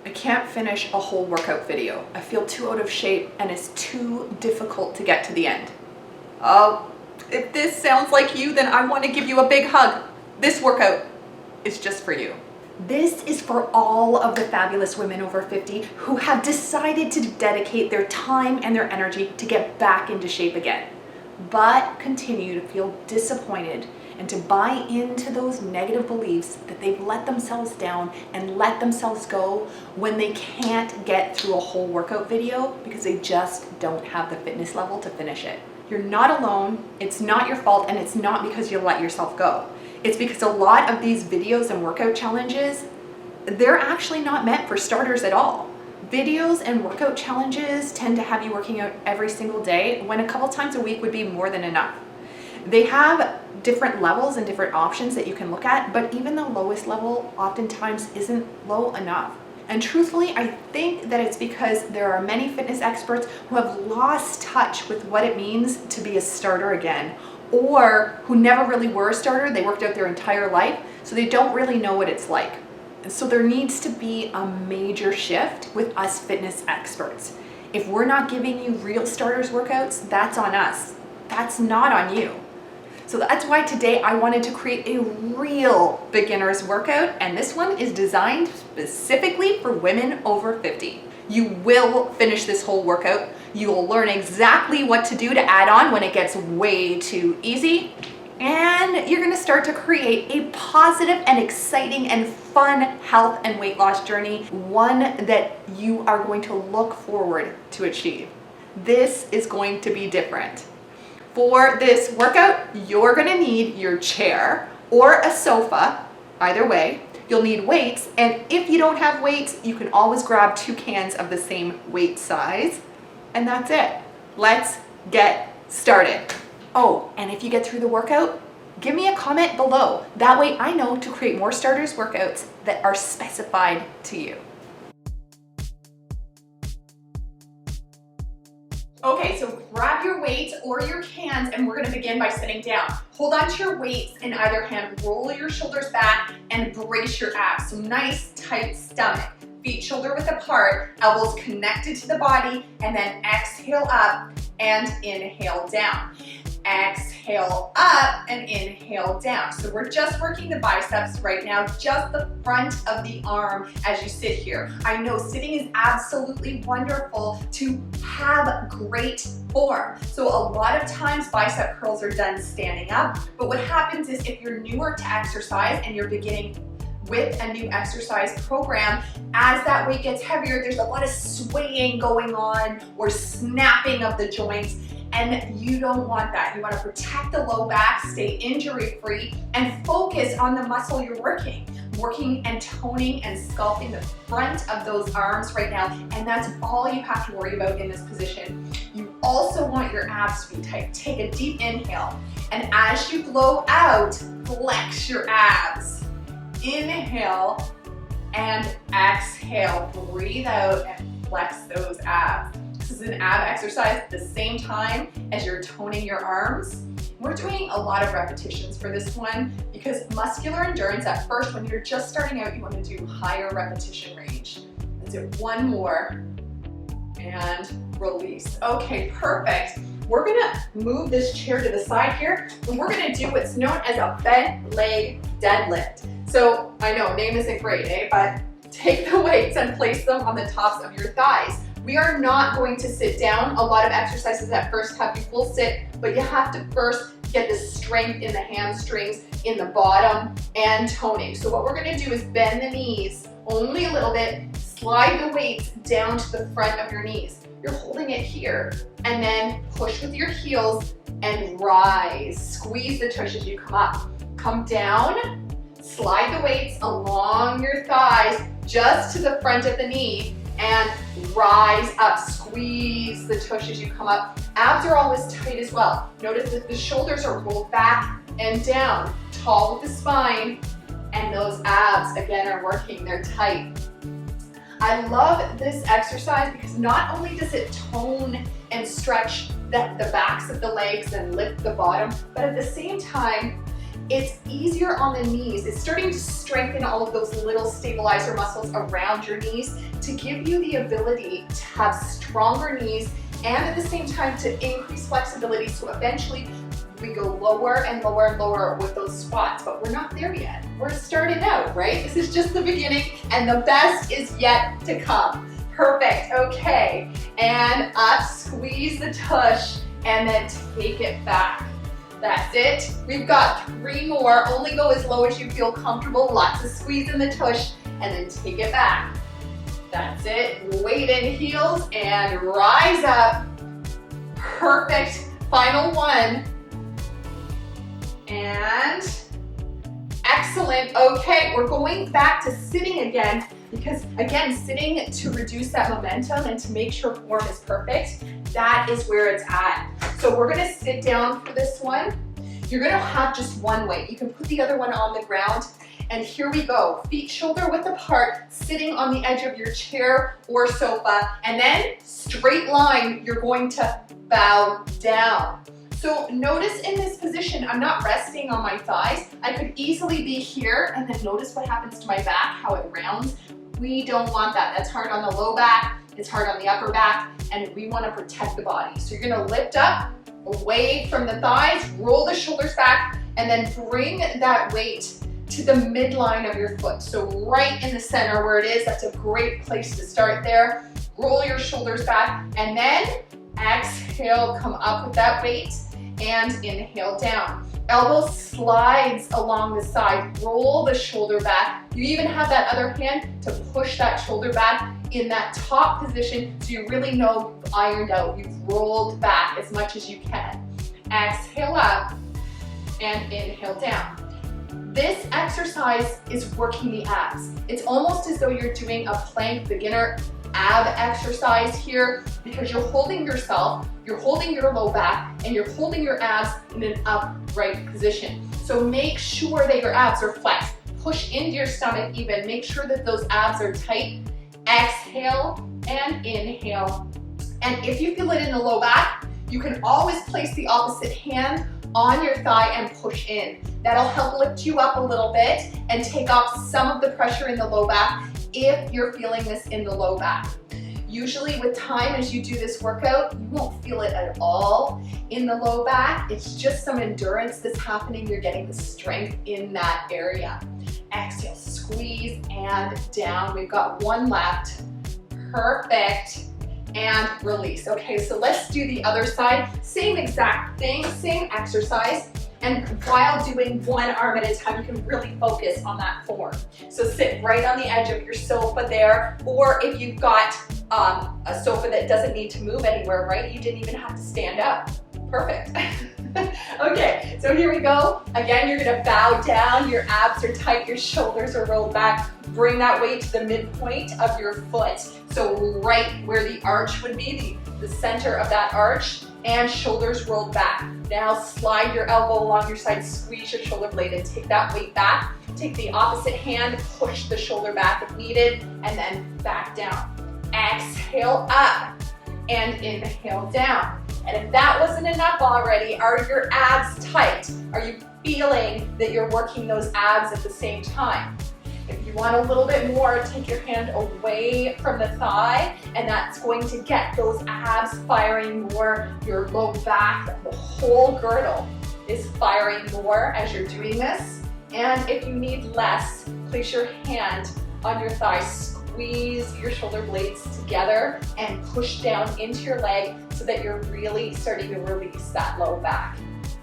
I can't finish a whole workout video. I feel too out of shape and it's too difficult to get to the end. Oh, if this sounds like you, then I want to give you a big hug. This workout is just for you. This is for all of the fabulous women over 50 who have decided to dedicate their time and their energy to get back into shape again, but continue to feel disappointed and to buy into those negative beliefs that they've let themselves down and let themselves go when they can't get through a whole workout video because they just don't have the fitness level to finish it. You're not alone, it's not your fault, and it's not because you let yourself go. It's because a lot of these videos and workout challenges, they're actually not meant for starters at all. Videos and workout challenges tend to have you working out every single day when a couple times a week would be more than enough. They have different levels and different options that you can look at, but even the lowest level oftentimes isn't low enough. And truthfully, I think that it's because there are many fitness experts who have lost touch with what it means to be a starter again, or who never really were a starter. They worked out their entire life, so they don't really know what it's like. And so there needs to be a major shift with us fitness experts. If we're not giving you real starters workouts, that's on us. That's not on you. So that's why today I wanted to create a real beginner's workout, and this one is designed specifically for women over 50. You will finish this whole workout. You will learn exactly what to do to add on when it gets way too easy, and you're gonna start to create a positive and exciting and fun health and weight loss journey, one that you are going to look forward to achieve. This is going to be different. For this workout, you're gonna need your chair or a sofa, either way. You'll need weights, and if you don't have weights, you can always grab 2 cans of the same weight size, and that's it. Let's get started. Oh, and if you get through the workout, give me a comment below. That way I know to create more starters workouts that are specified to you. Okay, so grab your weights or your cans, and we're gonna begin by sitting down. Hold on to your weights in either hand, roll your shoulders back, and brace your abs. So nice, tight stomach. Feet shoulder width apart, elbows connected to the body, and then exhale up and inhale down. Exhale up and inhale down. So we're just working the biceps right now, just the front of the arm as you sit here. I know sitting is absolutely wonderful to have great form. So a lot of times bicep curls are done standing up, but what happens is if you're newer to exercise and you're beginning with a new exercise program, as that weight gets heavier, there's a lot of swaying going on or snapping of the joints, and you don't want that. You want to protect the low back, stay injury-free, and focus on the muscle you're working and toning and sculpting the front of those arms right now, and that's all you have to worry about in this position. You also want your abs to be tight. Take a deep inhale, and as you blow out, flex your abs. Inhale and exhale. Breathe out and flex those abs. This is an ab exercise at the same time as you're toning your arms. We're doing a lot of repetitions for this one because muscular endurance at first, when you're just starting out, you want to do higher repetition range. Let's do one more and release. Okay, perfect. We're gonna move this chair to the side here, and we're gonna do what's known as a bent leg deadlift. So I know, name isn't great, eh? But take the weights and place them on the tops of your thighs. We are not going to sit down. A lot of exercises at first have you full sit, but you have to first get the strength in the hamstrings, in the bottom, and toning. So what we're gonna do is bend the knees only a little bit, slide the weights down to the front of your knees. You're holding it here, and then push with your heels and rise. Squeeze the tush as you come up. Come down, slide the weights along your thighs just to the front of the knee, and rise up. Squeeze the tush as you come up. Abs are always tight as well. Notice that the shoulders are rolled back and down, tall with the spine, and those abs again are working, they're tight. I love this exercise because not only does it tone and stretch the backs of the legs and lift the bottom, but at the same time, It's easier on the knees. It's starting to strengthen all of those little stabilizer muscles around your knees to give you the ability to have stronger knees and at the same time to increase flexibility, so eventually we go lower and lower and lower with those squats, but we're not there yet. We're starting out, right? This is just the beginning and the best is yet to come. Perfect, okay. And up, squeeze the tush and then take it back. That's it. We've got 3 more. Only go as low as you feel comfortable. Lots of squeeze in the tush and then take it back. That's it. Weight in heels and rise up. Perfect. Final one. And excellent. Okay, we're going back to sitting again because again, sitting to reduce that momentum and to make sure form is perfect, that is where it's at. So we're gonna sit down for this one. You're gonna have just one weight. You can put the other one on the ground. And here we go. Feet shoulder width apart, sitting on the edge of your chair or sofa. And then straight line, you're going to bow down. So notice in this position, I'm not resting on my thighs. I could easily be here and then notice what happens to my back, how it rounds. We don't want that. That's hard on the low back, it's hard on the upper back, and we want to protect the body. So you're gonna lift up, away from the thighs, roll the shoulders back, and then bring that weight to the midline of your foot. So right in the center where it is, that's a great place to start there. Roll your shoulders back, and then exhale, come up with that weight, and inhale down. Elbow slides along the side, roll the shoulder back. You even have that other hand to push that shoulder back in that top position so you really know you've ironed out, you've rolled back as much as you can. Exhale up and inhale down. This exercise is working the abs. It's almost as though you're doing a plank beginner ab exercise here because you're holding yourself, you're holding your low back, and you're holding your abs in an upright position. So make sure that your abs are flexed. Push into your stomach even. Make sure that those abs are tight. Exhale and inhale. And if you feel it in the low back, you can always place the opposite hand on your thigh and push in. That'll help lift you up a little bit and take off some of the pressure in the low back if you're feeling this in the low back. Usually with time as you do this workout, you won't feel it at all in the low back. It's just some endurance that's happening. You're getting the strength in that area. Exhale, squeeze and down. We've got one left. Perfect. And release. Okay, so let's do the other side. Same exact thing, same exercise. And while doing one arm at a time, you can really focus on that form. So sit right on the edge of your sofa there, or if you've got a sofa that doesn't need to move anywhere, right? You didn't even have to stand up. Perfect. Okay, so here we go. Again, you're gonna bow down, your abs are tight, your shoulders are rolled back. Bring that weight to the midpoint of your foot. So right where the arch would be, the center of that arch, and shoulders rolled back. Now slide your elbow along your side, squeeze your shoulder blade and take that weight back. Take the opposite hand, push the shoulder back if needed, and then back down. Exhale up and inhale down. And if that wasn't enough already, are your abs tight? Are you feeling that you're working those abs at the same time? If you want a little bit more, take your hand away from the thigh, and that's going to get those abs firing more, your low back, the whole girdle is firing more as you're doing this. And if you need less, place your hand on your thigh, squeeze your shoulder blades together and push down into your leg so that you're really starting to release that low back.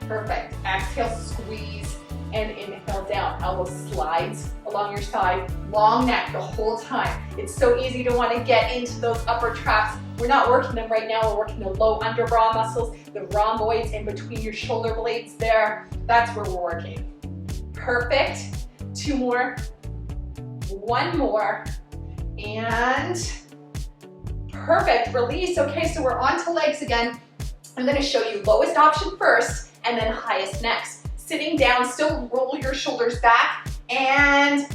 Perfect. Exhale, squeeze, and inhale down. Elbow slides along your side, long neck the whole time. It's so easy to want to get into those upper traps. We're not working them right now. We're working the low under bra muscles, the rhomboids in between your shoulder blades there. That's where we're working. Perfect. 2 more. 1 more. And perfect. Release. Okay, so we're on to legs again. I'm going to show you lowest option first and then highest next. Sitting down, still roll your shoulders back, and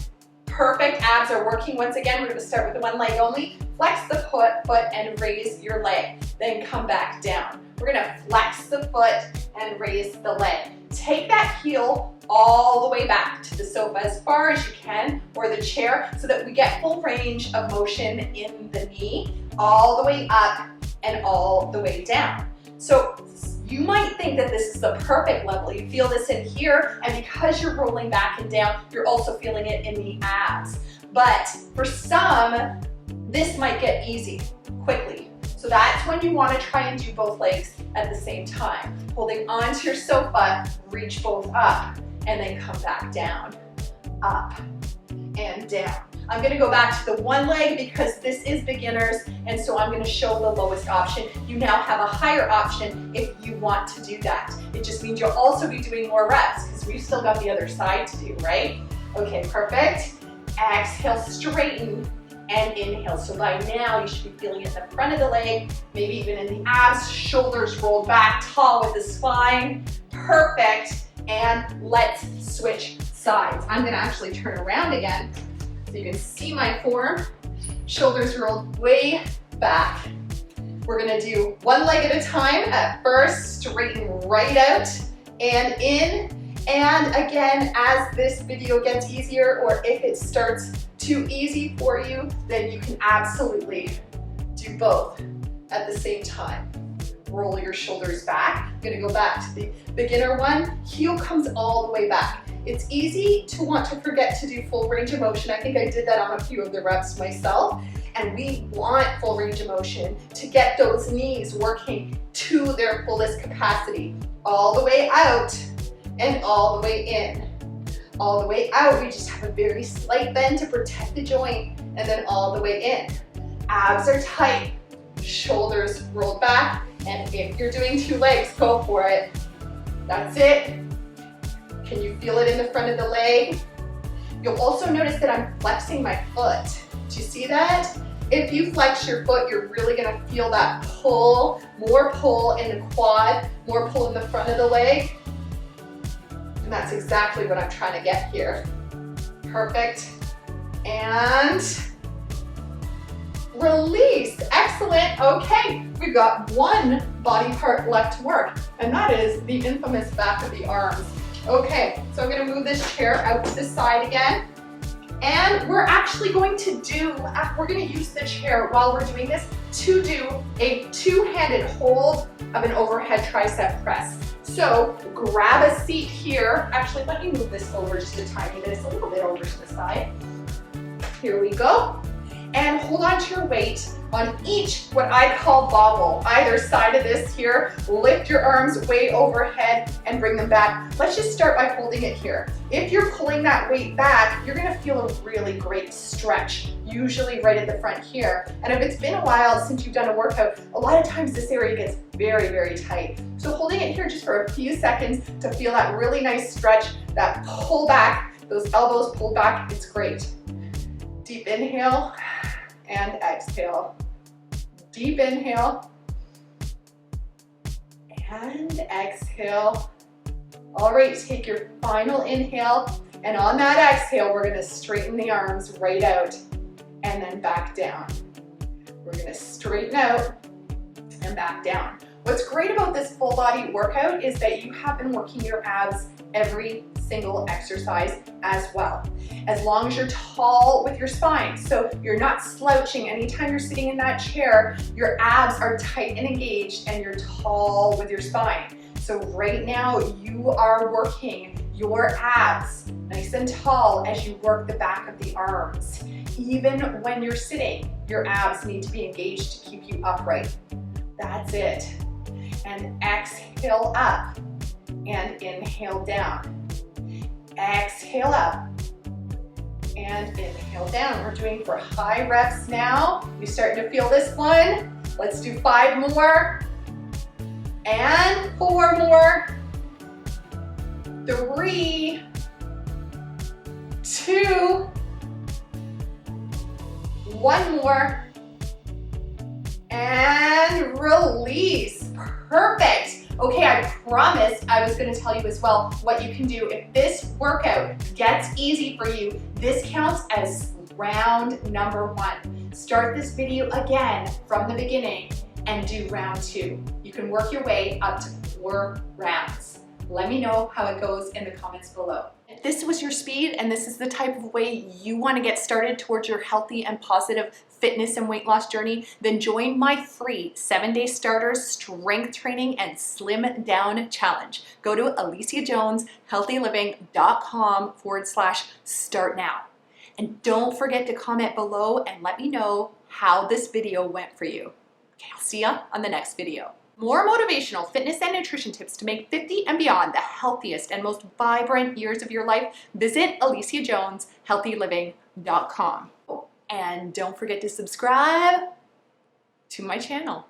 perfect. Abs are working once again. We're going to start with the one leg only. Flex the foot and raise your leg. Then come back down. We're going to flex the foot and raise the leg. take that heel all the way back to the sofa as far as you can, or the chair, so that we get full range of motion in the knee, all the way up and all the way down. So you might think that this is the perfect level. You feel this in here, and because you're rolling back and down, you're also feeling it in the abs. But for some, this might get easy quickly. So that's when you want to try and do both legs at the same time. Holding onto your sofa, reach both up, and then come back down, up and down. I'm going to go back to the one leg because this is beginners, and so I'm going to show the lowest option. You now have a higher option if you want to do that. It just means you'll also be doing more reps because we've still got the other side to do, right? Okay, perfect. Exhale, straighten, and inhale. So by now you should be feeling it in the front of the leg, maybe even in the abs, shoulders rolled back, tall with the spine. Perfect. And let's switch sides. I'm going to actually turn around again so you can see my form. Shoulders rolled way back. We're going to do one leg at a time. At first, straighten right out and in. And again, as this video gets easier, or if it starts too easy for you, then you can absolutely do both at the same time. Roll your shoulders back. I'm gonna go back to the beginner one. Heel comes all the way back. It's easy to want to forget to do full range of motion. I think I did that on a few of the reps myself. And we want full range of motion to get those knees working to their fullest capacity. All the way out and all the way in. All the way out, we just have a very slight bend to protect the joint, and then all the way in. Abs are tight, shoulders rolled back, and if you're doing two legs, go for it. That's it. Can you feel it in the front of the leg? You'll also notice that I'm flexing my foot. Do you see that? If you flex your foot, you're really gonna feel that pull, more pull in the quad, more pull in the front of the leg. And that's exactly what I'm trying to get here. Perfect. And release. Excellent. Okay, we've got one body part left to work, and that is the infamous back of the arms. Okay, so I'm going to move this chair out to the side again. And we're actually going to use the chair while we're doing this to do a two-handed hold of an overhead tricep press. So grab a seat here. Actually, let me move this over just a tiny bit. It's a little bit over to the side. Here we go. And hold on to your weight on each, what I call bobble, either side of this here. Lift your arms way overhead and bring them back. Let's just start by holding it here. If you're pulling that weight back, you're gonna feel a really great stretch, usually right at the front here. And if it's been a while since you've done a workout, a lot of times this area gets very, very tight. So holding it here just for a few seconds to feel that really nice stretch, that pull back, those elbows pulled back, it's great. Deep inhale and exhale. Deep inhale and exhale. All right, take your final inhale, and on that exhale, we're gonna straighten the arms right out and then back down. We're gonna straighten out and back down. What's great about this full body workout is that you have been working your abs every single exercise as well. As long as you're tall with your spine, so you're not slouching anytime you're sitting in that chair, your abs are tight and engaged and you're tall with your spine. So right now you are working your abs nice and tall as you work the back of the arms. Even when you're sitting, your abs need to be engaged to keep you upright. That's it. And exhale up and inhale down. Exhale up and inhale down. We're doing for high reps now. You starting to feel this one? Let's do 5 more and 4 more. 3, 2, 1 more, and release. Perfect. Okay, I promised I was going to tell you as well what you can do. If this workout gets easy for you, this counts as round number 1. Start this video again from the beginning and do round 2. You can work your way up to 4 rounds. Let me know how it goes in the comments below. If this was your speed and this is the type of way you want to get started towards your healthy and positive fitness and weight loss journey, then join my free 7-day starter strength training and slim down challenge. Go to aliciajoneshealthyliving.com/start now. And don't forget to comment below and let me know how this video went for you. Okay, I'll see ya on the next video. More motivational fitness and nutrition tips to make 50 and beyond the healthiest and most vibrant years of your life, visit aliciajoneshealthyliving.com. And don't forget to subscribe to my channel.